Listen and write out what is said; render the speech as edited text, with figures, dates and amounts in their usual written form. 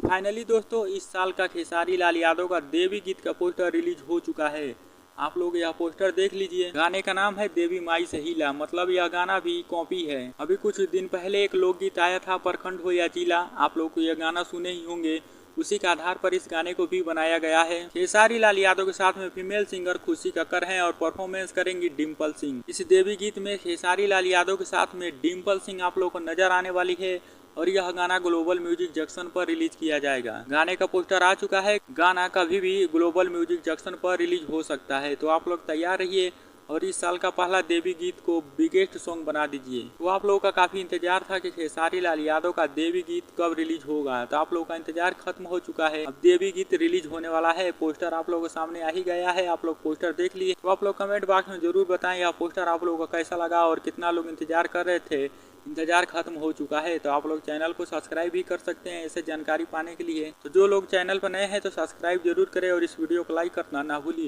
Finally दोस्तों इस साल का खेसारी लाल यादव का देवी गीत का पोस्टर रिलीज हो चुका है। आप लोग यह पोस्टर देख लीजिए। गाने का नाम है देवी माई से हीला, मतलब यह गाना भी कॉपी है। अभी कुछ दिन पहले एक लोकगीत आया था प्रखंड हो या जिला, आप लोग को यह गाना सुने ही होंगे। उसी के आधार पर इस गाने को भी बनाया गया है। खेसारी लाल यादव के साथ में फीमेल सिंगर खुशी कक्कर हैं और परफॉर्मेंस करेंगी डिम्पल सिंह। इस देवी गीत में खेसारी लाल यादव के साथ में डिम्पल सिंह आप लोग को नजर आने वाली है और यह गाना ग्लोबल म्यूजिक जंक्शन पर रिलीज किया जाएगा। गाने का पोस्टर आ चुका है। गाना कभी भी ग्लोबल म्यूजिक जंक्शन पर रिलीज हो सकता है, तो आप लोग तैयार रहिए और इस साल का पहला देवी गीत को बिगेस्ट सॉन्ग बना दीजिए। तो आप लोगों का काफी इंतजार था कि खेसारी लाल यादव का देवी गीत कब रिलीज होगा, तो आप लोगों का इंतजार खत्म हो चुका है। अब देवी गीत रिलीज होने वाला है। पोस्टर आप लोगों के सामने आ ही गया है, आप लोग पोस्टर देख लिए। तो आप लोग कमेंट बॉक्स में जरूर बताएं यह पोस्टर आप लोगों को कैसा लगा और कितना लोग इंतजार कर रहे थे। इंतजार खत्म हो चुका है, तो आप लोग चैनल को सब्सक्राइब भी कर सकते हैं ऐसे जानकारी पाने के लिए। तो जो लोग चैनल पर नए हैं तो सब्सक्राइब जरूर करें और इस वीडियो को लाइक करना ना भूलिए।